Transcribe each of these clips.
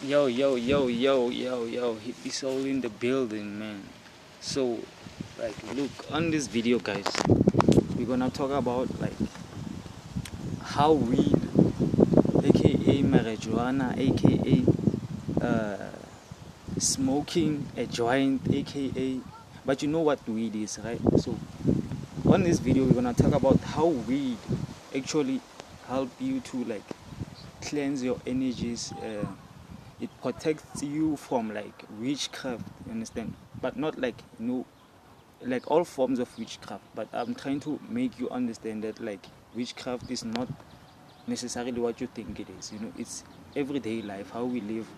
Yo, it's all in the building, man. So, like, look, on this video, guys, we're gonna talk about like how weed, aka marijuana, aka smoking a joint, aka, but you know what weed is, right? So, on this video, we're gonna talk about how weed actually help you to like cleanse your energies. It protects you from like witchcraft, you understand, but not like like all forms of witchcraft, but I'm trying to make you understand that like witchcraft is not necessarily what you think it is. It's everyday life, how we live.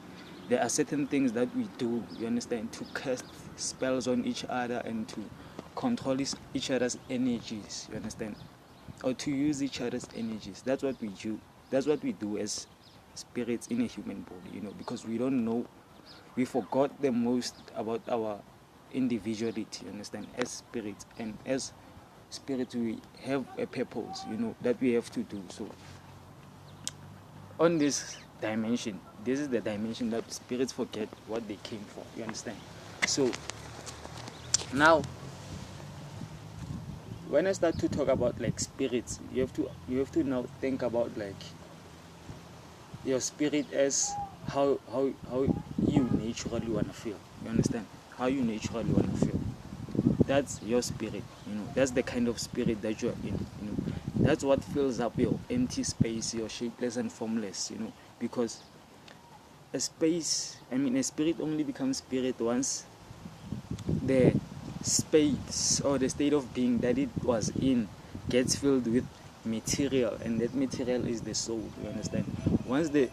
There are certain things that we do, you understand, to cast spells on each other and to control each other's energies, you understand, or to use each other's energies. That's what we do. That's what we do as spirits in a human body, because we don't know. We forgot the most about our individuality, you understand, as spirits. And as spirits, we have a purpose, that we have to do. So on this dimension, this is the dimension that spirits forget what they came for, you understand. So now when I start to talk about like spirits, you have to now think about like your spirit as how you naturally want to feel, you understand, how you naturally want to feel. That's your spirit, that's the kind of spirit that you're in, that's what fills up your empty space, your shapeless and formless, because a spirit only becomes spirit once the space or the state of being that it was in gets filled with material, and that material is the soul, you understand. Once the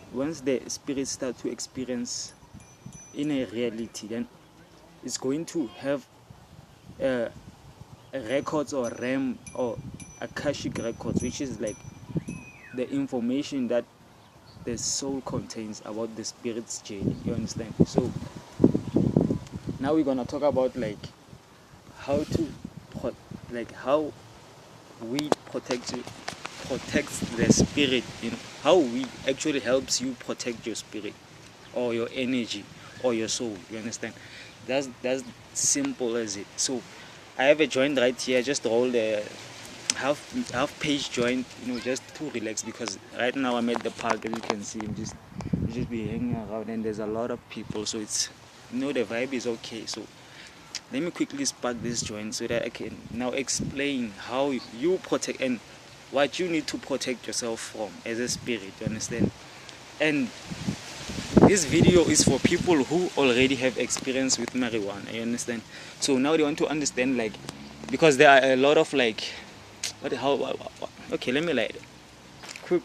spirit start to experience in a reality, then it's going to have records or RAM or Akashic records, which is like the information that the soul contains about the spirit's journey, you understand. So now we're gonna talk about like how weed protects the spirit, how weed actually helps you protect your spirit or your energy or your soul, you understand. That's simple as it. So I have a joint right here. I just rolled a half page joint, just to relax, because right now I'm at the park. As you can see, I'm just be hanging around, and there's a lot of people, so it's the vibe is okay. So let me quickly spark this joint so that I can now explain how you protect and what you need to protect yourself from as a spirit, you understand. And this video is for people who already have experience with marijuana, you understand. So now they want to understand, like, because there are a lot of like okay, let me light it quick.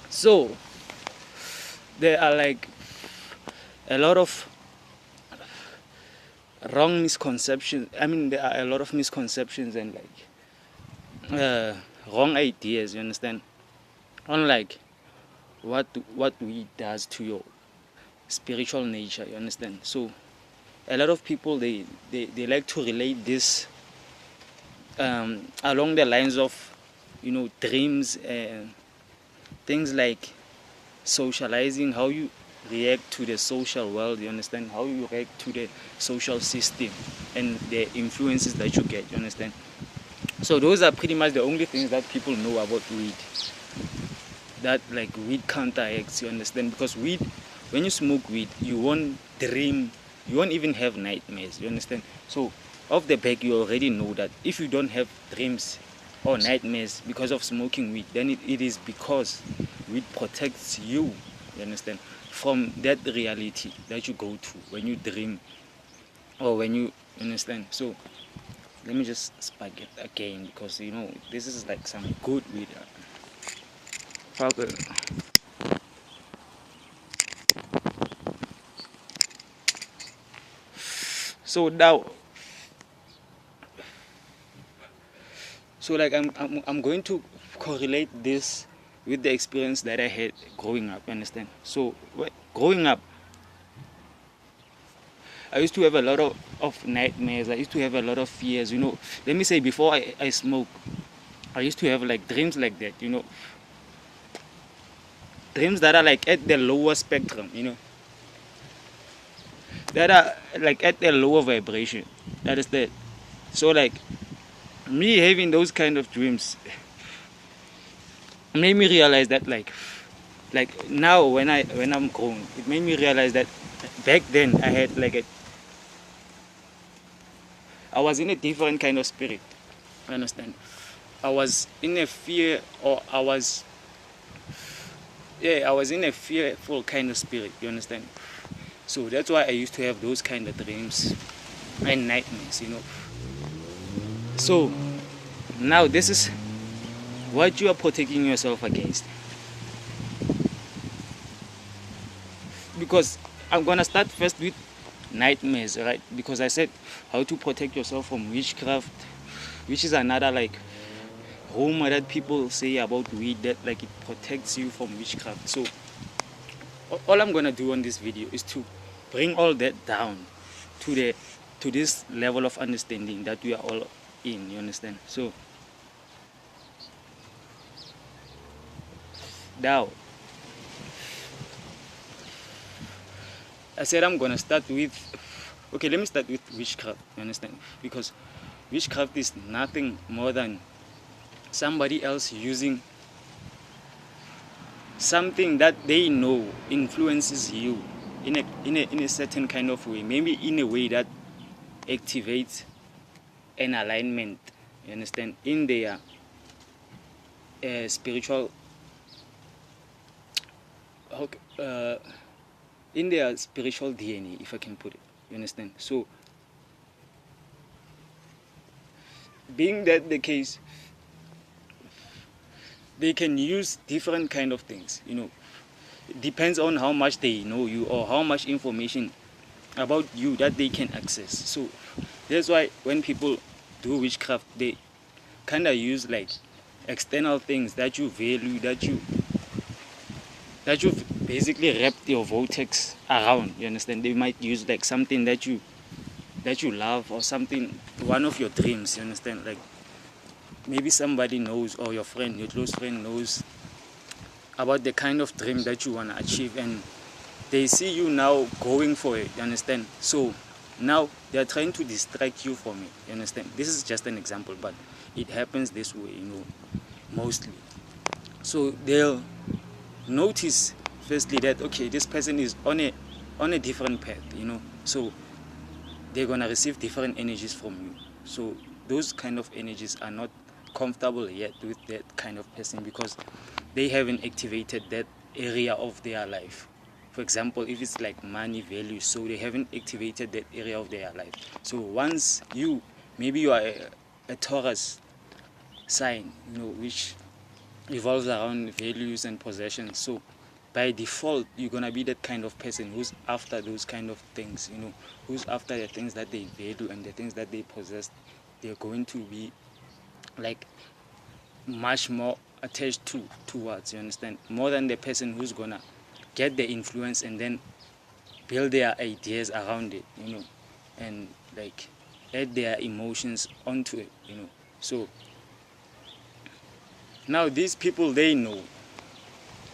So there are like a lot of wrong misconceptions. There are a lot of misconceptions and like wrong ideas, you understand, on like what weed does to your spiritual nature, you understand. So a lot of people, they like to relate this along the lines of dreams and things like socializing, how you react to the social world, you understand, how you react to the social system and the influences that you get, you understand. So those are pretty much the only things that people know about weed, that like weed counteracts, you understand. Because weed, when you smoke weed, you won't dream, you won't even have nightmares, you understand. So off the back, you already know that if you don't have dreams or nightmares because of smoking weed, then it is because weed protects you, you understand, from that reality that you go to when you dream or when you understand. So let me just spark it again, because you know this is like some good weed. Okay. So now, so like I'm going to correlate this with the experience that I had growing up, understand? So growing up, I used to have a lot of nightmares. I used to have a lot of fears, you know. Let me say, before I smoke, I used to have like dreams like that, you know. Dreams that are like at the lower spectrum, you know. That are like at the lower vibration. That is that. So like me having those kind of dreams made me realize that like now when I'm grown, it made me realize that back then I had like I was in a different kind of spirit. You understand? I was in a fear, or I was in a fearful kind of spirit. You understand? So that's why I used to have those kind of dreams and nightmares, you know. So now this is what you are protecting yourself against. Because I'm gonna start first with nightmares, right? Because I said how to protect yourself from witchcraft, which is another like rumor that people say about weed, that like it protects you from witchcraft. So all I'm gonna do on this video is to bring all that down to this level of understanding that we are all in, you understand? So now I said I'm gonna start with, okay, let me start with witchcraft, you understand? Because witchcraft is nothing more than somebody else using something that they know influences you in a certain kind of way, maybe in a way that activates an alignment, you understand, in their spiritual in their spiritual DNA, if I can put it, you understand? So being that the case, they can use different kind of things, you know. It depends on how much they know you or how much information about you that they can access. So that's why when people do witchcraft, they kind of use like external things that you value, that you've basically wrapped your vortex around, you understand? They might use like something that you love, or something, one of your dreams, you understand? Like maybe somebody knows, or your friend, your close friend knows about the kind of dream that you want to achieve, and they see you now going for it, you understand? So now they are trying to distract you from it, you understand? This is just an example, but it happens this way, you know, mostly. So they'll notice firstly that, okay, this person is on a different path, you know, so they're gonna receive different energies from you. So those kind of energies are not comfortable yet with that kind of person, because they haven't activated that area of their life. For example, if it's like money, value, so they haven't activated that area of their life. So once maybe you are a Taurus sign, you know, which revolves around values and possessions. So by default, you're gonna be that kind of person who's after those kind of things, you know, who's after the things that they value and the things that they possess. They're going to be like much more attached towards, you understand, more than the person who's gonna get the influence and then build their ideas around it, you know, and like add their emotions onto it, you know. So now these people, they know,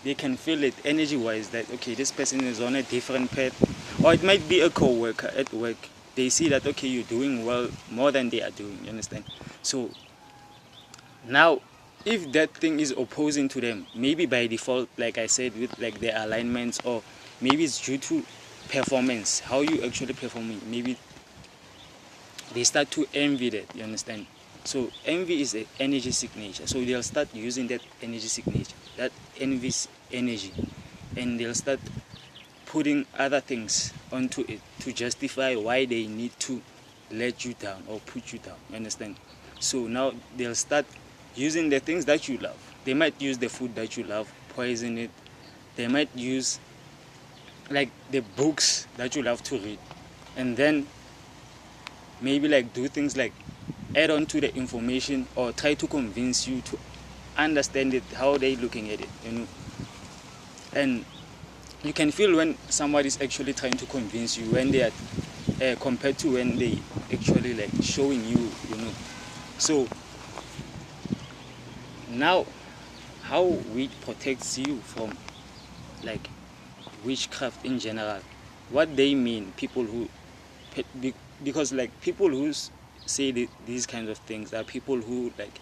they can feel it energy wise that, okay, this person is on a different path, or it might be a co-worker at work. They see that, okay, you're doing well more than they are doing, you understand? So now if that thing is opposing to them, maybe by default, like I said, with like their alignments, or maybe it's due to performance, how you actually performing, maybe they start to envy that, you understand? So envy is an energy signature. So they'll start using that energy signature, that envy's energy, and they'll start putting other things onto it to justify why they need to let you down or put you down. You understand? So now they'll start using the things that you love. They might use the food that you love, poison it. They might use like the books that you love to read, and then maybe like do things like add on to the information or try to convince you to understand it, how they're looking at it, you know. And you can feel when somebody is actually trying to convince you, when they are compared to when they actually like showing you, you know. So now, how weed protects you from like witchcraft in general? What they mean, people who, because like people who say these kinds of things are people who like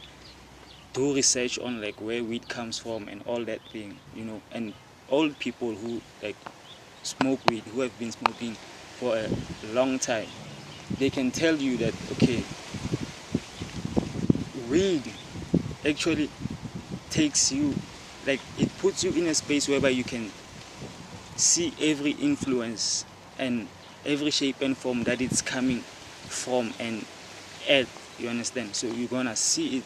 do research on like where weed comes from and all that thing, you know. And old people who like smoke weed, who have been smoking for a long time, they can tell you that, okay, weed actually takes you, like it puts you in a space whereby you can see every influence and every shape and form that it's coming from and at, you understand? So you're gonna see it,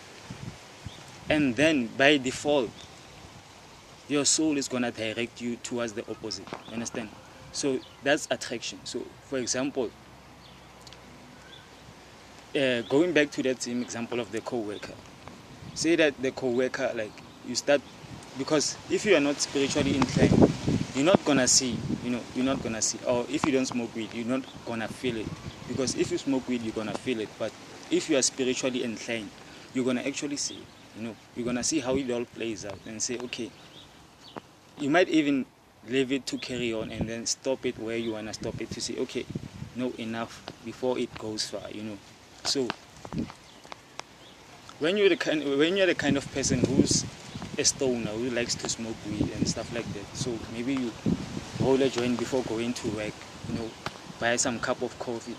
and then by default your soul is gonna direct you towards the opposite, you understand? So that's attraction. So for example, going back to that same example of the co-worker, say that the co-worker, like you start, because if you are not spiritually inclined, you're not gonna see, you know, you're not gonna see. Or if you don't smoke weed, you're not gonna feel it, because if you smoke weed, you're gonna feel it. But if you are spiritually inclined, you're gonna actually see it, you know. You're gonna see how it all plays out and say, okay, you might even leave it to carry on and then stop it where you wanna stop it, to say, okay, no, enough, before it goes far, you know. So when you're the kind of person who's a stoner, who likes to smoke weed and stuff like that, so maybe you roll a joint before going to work, you know, buy some cup of coffee.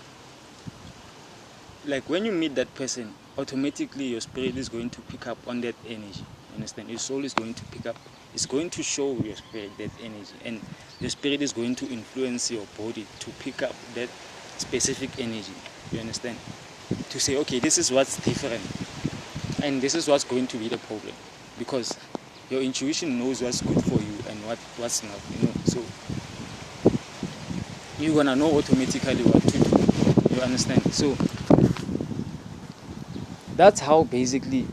Like when you meet that person, automatically your spirit is going to pick up on that energy. Understand? Your soul is going to pick up. It's going to show your spirit that energy, and your spirit is going to influence your body to pick up that specific energy. You understand? To say, okay, this is what's different, and this is what's going to be the problem, because your intuition knows what's good for you and what's not. You know, so you're gonna know automatically what to do. You understand? So that's how basically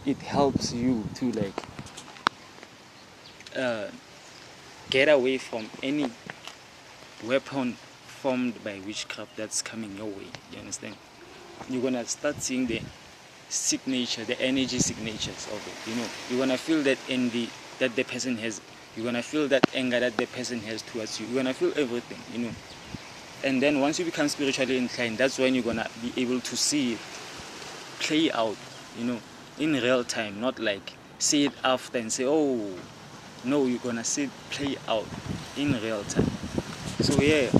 it helps you to like get away from any weapon formed by witchcraft that's coming your way. You understand? You're gonna start seeing the signature, the energy signatures of it. You know, you're gonna feel that envy that the person has. You're gonna feel that anger that the person has towards you. You're gonna feel everything, you know. And then once you become spiritually inclined, that's when you're gonna be able to see it play out, you know, in real time, not like see it after and say, oh no, you're gonna see it play out in real time. So yeah,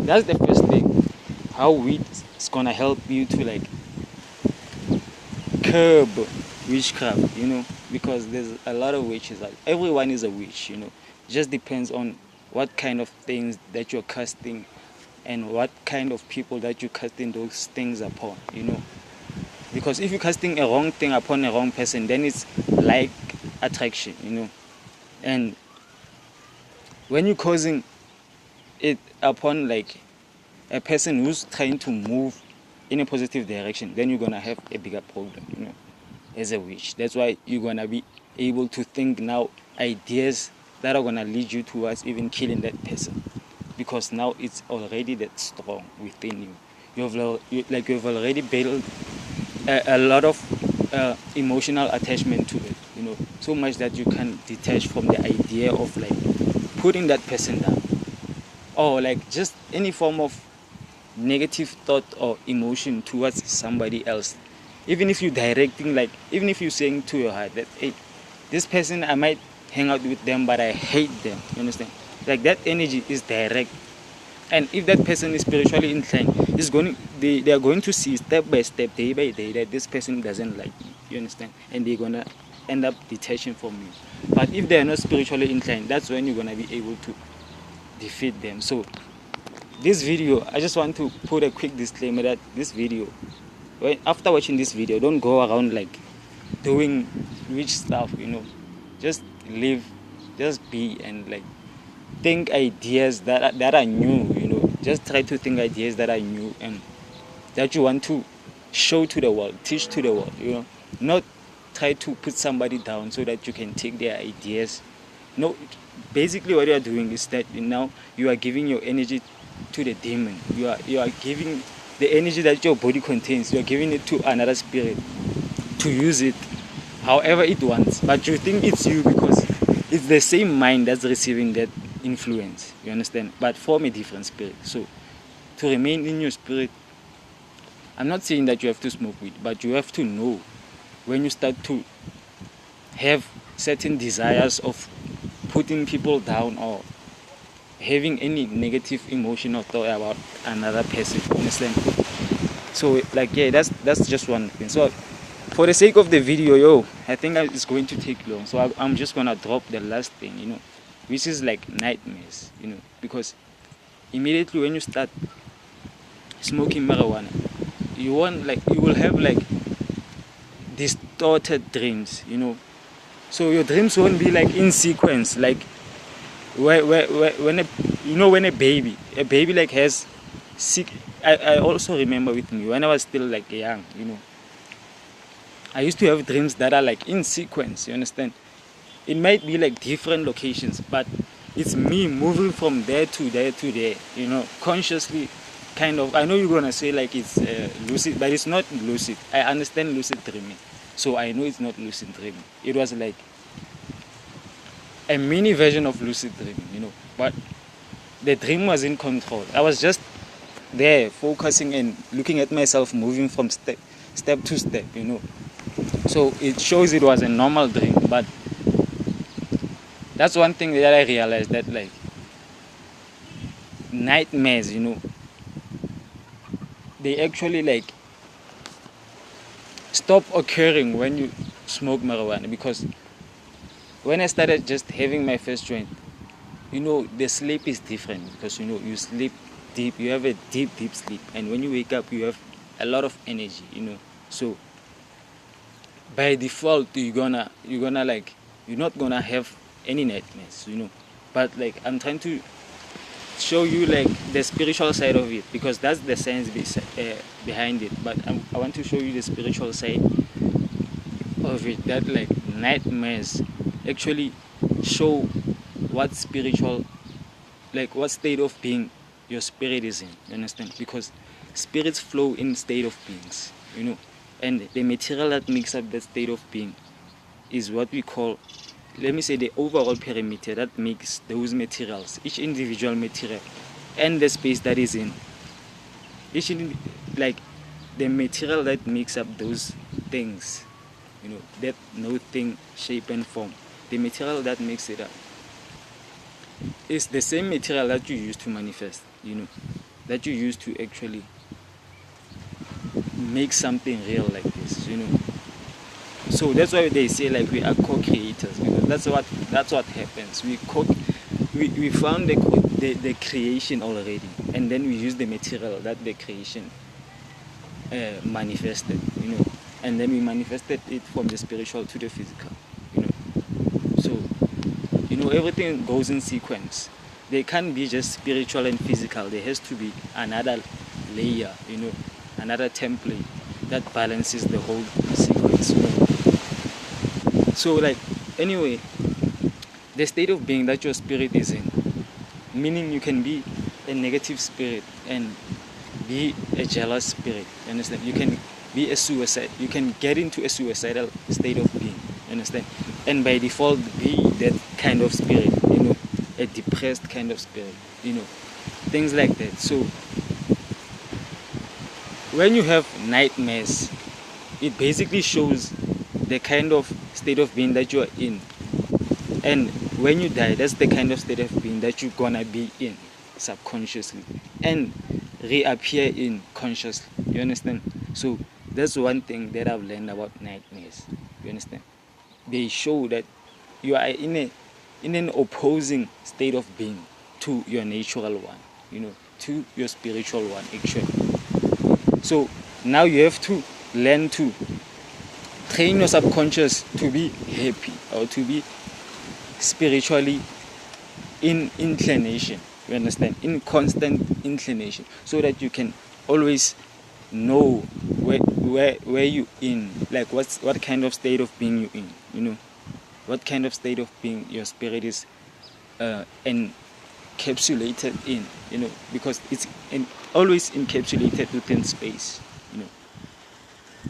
that's the first thing, how weed is gonna help you to like curb witchcraft, you know, because there's a lot of witches. Like everyone is a witch, you know. It just depends on what kind of things that you're casting and what kind of people that you're casting those things upon, you know. Because if you're casting a wrong thing upon a wrong person, then it's like attraction, you know. And when you're causing it upon like a person who's trying to move in a positive direction, then you're gonna have a bigger problem, you know, as a witch. That's why you're gonna be able to think now ideas that are gonna lead you towards even killing that person, because now it's already that strong within you. You've already built a lot of emotional attachment to it, you know, so much that you can detach from the idea of like putting that person down, or like just any form of negative thought or emotion towards somebody else. Even if you're directing, like even if you're saying to your heart that, hey, this person, I might hang out with them, but I hate them, you understand? Like that energy is direct. And if that person is spiritually inclined, they are going to see step by step, day by day, that this person doesn't like me. You understand? And they're gonna end up detaching from you. But if they are not spiritually inclined, that's when you're gonna be able to defeat them. So this video, I just want to put a quick disclaimer that this video, after watching this video, don't go around like doing rich stuff, just live, just be, and like think ideas that are new, just try to think ideas that are new and that you want to show to the world, teach to the world, not try to put somebody down so that you can take their ideas. No, basically what you are doing is that now you are giving your energy to the demon. You are giving the energy that your body contains, you are giving it to another spirit to use it however it wants. But you think it's you because it's the same mind that's receiving that influence, you understand? But from a different spirit. So to remain in your spirit, I'm not saying that you have to smoke weed, but you have to know when you start to have certain desires of putting people down or having any negative emotion or thought about another person, you understand? So like, yeah, that's just one thing. So for the sake of the video, I think it's going to take long, so I'm just gonna drop the last thing, which is like nightmares, because immediately when you start smoking marijuana, you will have like distorted dreams, so your dreams won't be like in sequence, like when a baby like has sick. I also remember with me when I was still like young, I used to have dreams that are like in sequence, you understand? It might be like different locations, but it's me moving from there to there to there, consciously, kind of. I know you're gonna say like it's lucid, but it's not lucid. I understand lucid dreaming, so I know it's not lucid dreaming. It was like a mini version of lucid dreaming, but the dream was in control. I was just there focusing and looking at myself moving from step to step, so it shows it was a normal dream. But that's one thing that I realized, that like nightmares, they actually like stop occurring when you smoke marijuana. Because when I started just having my first joint, the sleep is different, because you sleep deep, you have a deep sleep, and when you wake up you have a lot of energy, so by default you're not gonna have any nightmares, but like I'm trying to show you like the spiritual side of it, because that's the science behind it. But I want to show you the spiritual side of it, that like nightmares actually show what spiritual, like what state of being your spirit is in, you understand? Because spirits flow in state of beings, and the material that makes up that state of being is what we call, let me say, the overall perimeter that makes those materials, each individual material, and the space that is in like the material that makes up those things, that no thing, shape and form, the material that makes it up is the same material that you use to manifest, that you use to actually make something real like this, So that's why they say like we are co-creators, because that's what happens. We found the creation already, and then we use the material that the creation manifested, and then we manifested it from the spiritual to the physical, So everything goes in sequence. They can't be just spiritual and physical. There has to be another layer, another template that balances the whole sequence. So like, anyway, the state of being that your spirit is in, meaning you can be a negative spirit and be a jealous spirit, you understand? You can be you can get into a suicidal state of being, you understand? And by default be that kind of spirit, a depressed kind of spirit, things like that. So when you have nightmares, it basically shows the kind of state of being that you are in. And when you die, that's the kind of state of being that you're gonna be in subconsciously. And reappear in consciously. You understand? So that's one thing that I've learned about nightmares. You understand? They show that you are in an opposing state of being to your natural one, to your spiritual one actually. So now you have to learn to train your subconscious to be happy or to be spiritually in inclination. You understand? In constant inclination, so that you can always know where you in, like what kind of state of being you in, what kind of state of being your spirit is encapsulated in, because it's always encapsulated within space.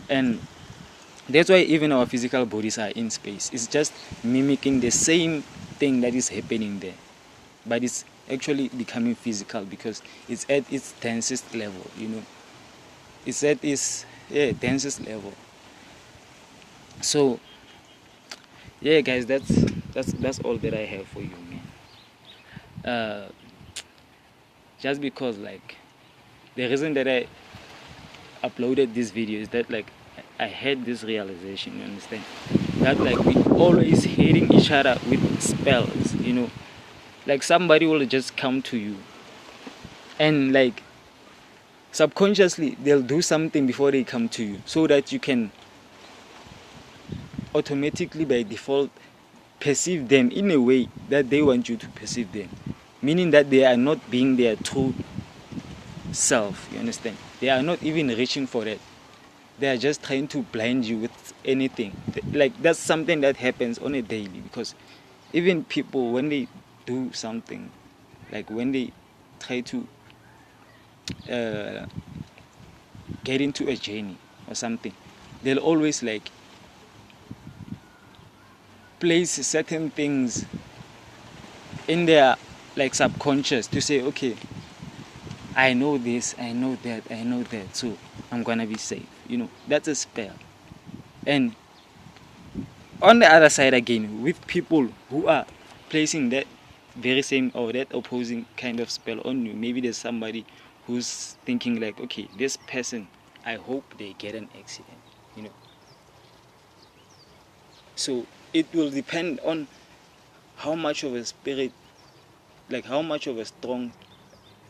And that's why even our physical bodies are in space. It's just mimicking the same thing that is happening there, but it's actually becoming physical because it's at its densest level. It's at its densest level. So yeah, guys, that's all that I have for you, man. Just because, like, the reason that I uploaded this video is that, like, I had this realization, you understand, that, like, we always hating each other with spells. Like, somebody will just come to you and, like, subconsciously they'll do something before they come to you, so that you can automatically by default perceive them in a way that they want you to perceive them, meaning that they are not being their true self. You understand? They are not even reaching for that. They are just trying to blind you with anything. Like, that's something that happens on a daily, because even people, when they do something, like when they try to get into a journey or something, they'll always, like, place certain things in their, like, subconscious to say, okay, I know this, I know that, so I'm gonna be safe. That's a spell. And on the other side again, with people who are placing that very same or that opposing kind of spell on you, maybe there's somebody who's thinking, like, okay, this person, I hope they get an accident. So it will depend on how much of a spirit, like how much of a strong,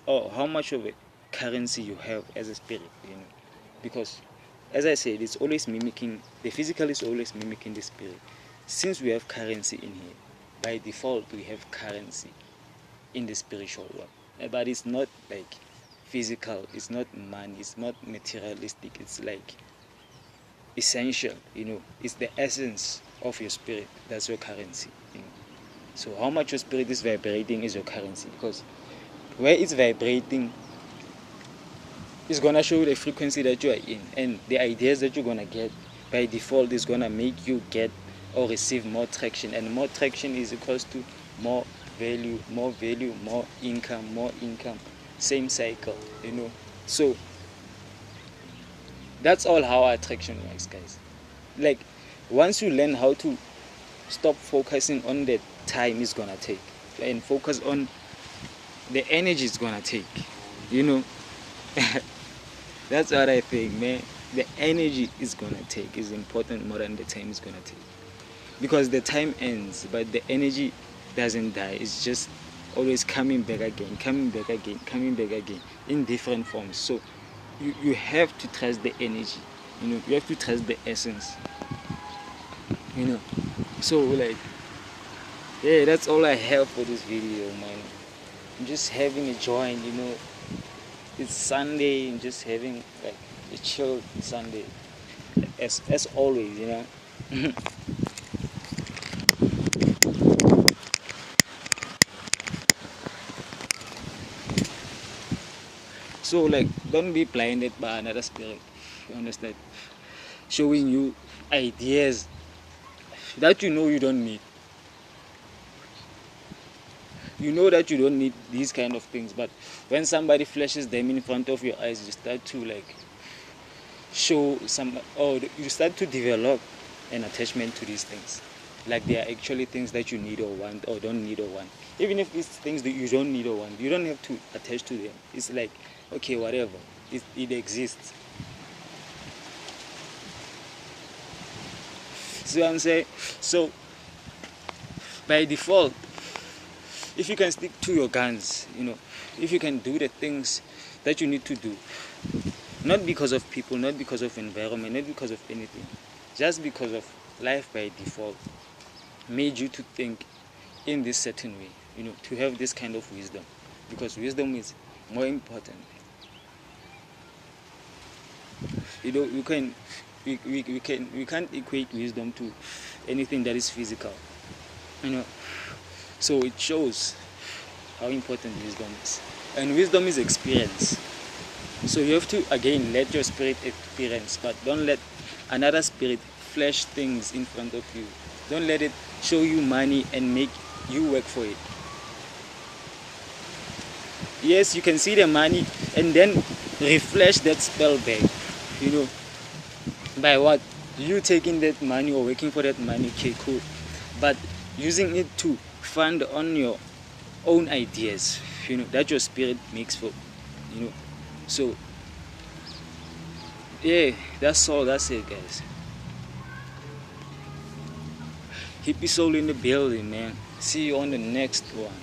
or how much of a currency you have as a spirit. Because, as I said, it's always mimicking, the physical is always mimicking the spirit. Since we have currency in here, by default we have currency in the spiritual world. But it's not like physical, it's not money, it's not materialistic, it's like essential. It's the essence of your spirit. That's your currency. So how much your spirit is vibrating is your currency, because where it's vibrating is gonna show the frequency that you are in, and the ideas that you're gonna get by default is gonna make you get or receive more traction, and more traction is equals to more value, more income, same cycle. So that's all how attraction works, guys. Like, once you learn how to stop focusing on the time it's gonna take and focus on the energy it's gonna take, that's what I think, man. The energy is gonna take is important more than the time is gonna take, because the time ends, but the energy doesn't die. It's just always coming back again in different forms. So you have to trust the energy. You have to trust the essence. So, like, yeah, that's all I have for this video, man. I'm just having a joint. It's Sunday, and just having, like, a chill Sunday, as always. So, like, don't be blinded by another spirit. You understand? Showing you ideas that you don't need. You know that you don't need these kind of things, but when somebody flashes them in front of your eyes, you start to, like, show some, or you start to develop an attachment to these things. Like, they are actually things that you need or want, or don't need or want. Even if it's things that you don't need or want, you don't have to attach to them. It's like okay, whatever, it exists. See what I'm saying? So by default, if you can stick to your guns, if you can do the things that you need to do, not because of people, not because of environment, not because of anything, just because of life by default made you to think in this certain way, to have this kind of wisdom, because wisdom is more important. We can't equate wisdom to anything that is physical, so it shows how important wisdom is. And wisdom is experience. So you have to, again, let your spirit experience, but don't let another spirit flash things in front of you. Don't let it show you money and make you work for it. Yes, you can see the money and then reflash that spell back, by what? You taking that money or working for that money, okay, cool. But using it to fund on your own ideas, that your spirit makes for, So, yeah, that's all. That's it, guys. Hippie soul in the building, man. See you on the next one.